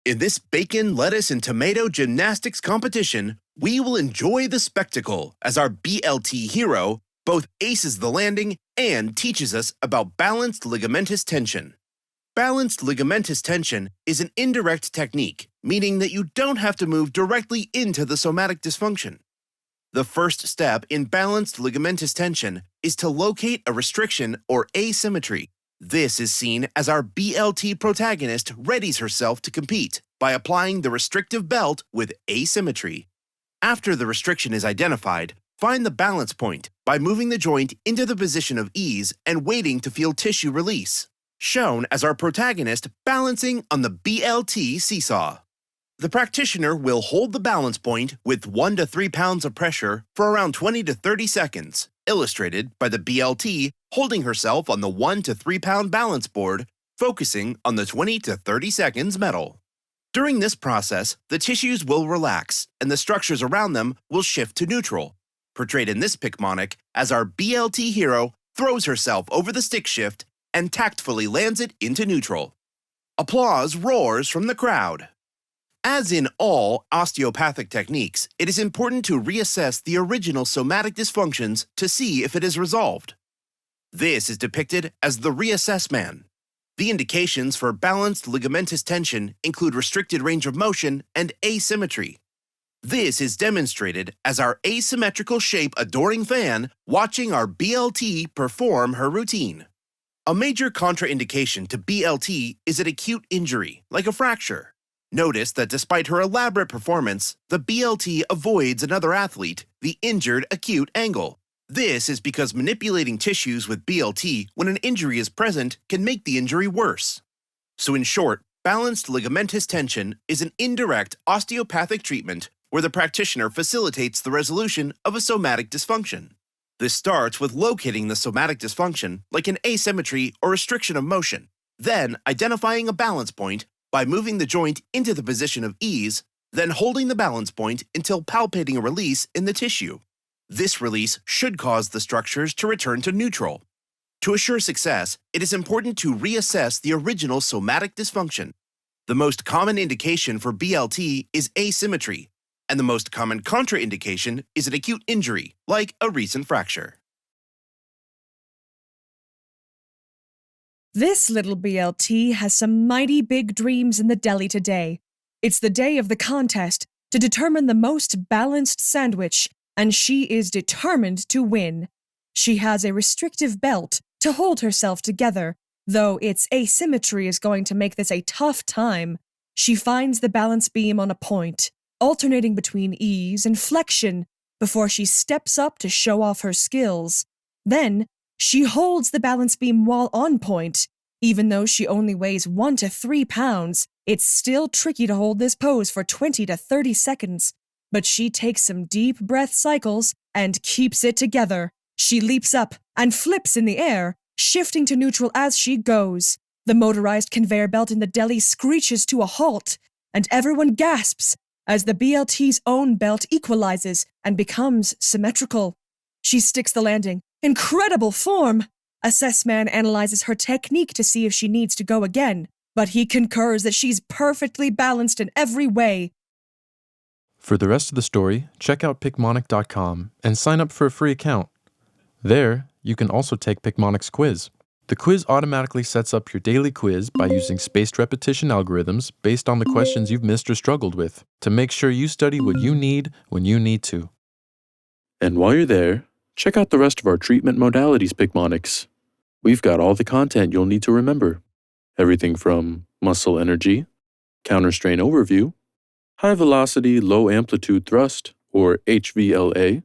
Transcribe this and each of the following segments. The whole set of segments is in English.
In this bacon, lettuce, and tomato gymnastics competition, we will enjoy the spectacle as our BLT hero both aces the landing and teaches us about balanced ligamentous tension. Balanced ligamentous tension is an indirect technique, meaning that you don't have to move directly into the somatic dysfunction. The first step in balanced ligamentous tension is to locate a restriction or asymmetry. This is seen as our BLT protagonist readies herself to compete by applying the restrictive belt with asymmetry. After the restriction is identified, find the balance point by moving the joint into the position of ease and waiting to feel tissue release, shown as our protagonist balancing on the BLT seesaw. The practitioner will hold the balance point with 1 to 3 pounds of pressure for around 20 to 30 seconds, illustrated by the BLT holding herself on the 1 to 3 pound balance board, focusing on the 20 to 30 seconds medal. During this process, the tissues will relax and the structures around them will shift to neutral, portrayed in this Picmonic as our BLT hero throws herself over the stick shift and tactfully lands it into neutral. Applause roars from the crowd. As in all osteopathic techniques, it is important to reassess the original somatic dysfunctions to see if it is resolved. This is depicted as the reassess man. The indications for balanced ligamentous tension include restricted range of motion and asymmetry. This is demonstrated as our asymmetrical shape adoring fan watching our BLT perform her routine. A major contraindication to BLT is an acute injury, like a fracture. Notice that despite her elaborate performance, the BLT avoids another athlete, the injured acute angle. This is because manipulating tissues with BLT when an injury is present can make the injury worse. So in short, balanced ligamentous tension is an indirect osteopathic treatment where the practitioner facilitates the resolution of a somatic dysfunction. This starts with locating the somatic dysfunction, like an asymmetry or restriction of motion, then identifying a balance point by moving the joint into the position of ease, then holding the balance point until palpating a release in the tissue. This release should cause the structures to return to neutral. To assure success, it is important to reassess the original somatic dysfunction. The most common indication for BLT is asymmetry, and the most common contraindication is an acute injury, like a recent fracture. This little BLT has some mighty big dreams in the deli today. It's the day of the contest to determine the most balanced sandwich, and she is determined to win. She has a restrictive belt to hold herself together, though its asymmetry is going to make this a tough time. She finds the balance beam on a point, alternating between ease and flexion before she steps up to show off her skills. Then, she holds the balance beam while on point. Even though she only weighs 1 to 3 pounds, it's still tricky to hold this pose for 20 to 30 seconds. But she takes some deep breath cycles and keeps it together. She leaps up and flips in the air, shifting to neutral as she goes. The motorized conveyor belt in the deli screeches to a halt, and everyone gasps as the BLT's own belt equalizes and becomes symmetrical. She sticks the landing. Incredible form! Assess man analyzes her technique to see if she needs to go again, but he concurs that she's perfectly balanced in every way. For the rest of the story, check out Picmonic.com and sign up for a free account. There, you can also take Picmonic's quiz. The quiz automatically sets up your daily quiz by using spaced repetition algorithms based on the questions you've missed or struggled with to make sure you study what you need when you need to. And while you're there, check out the rest of our treatment modalities Picmonics. We've got all the content you'll need to remember. Everything from muscle energy, counterstrain overview, high velocity low amplitude thrust, or HVLA,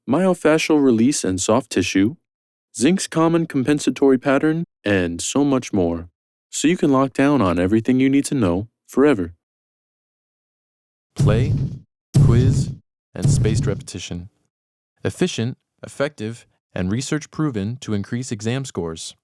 myofascial release and soft tissue, Zinc's common compensatory pattern, and so much more. So you can lock down on everything you need to know forever. Play, quiz, and spaced repetition. Efficient, effective, and research proven to increase exam scores.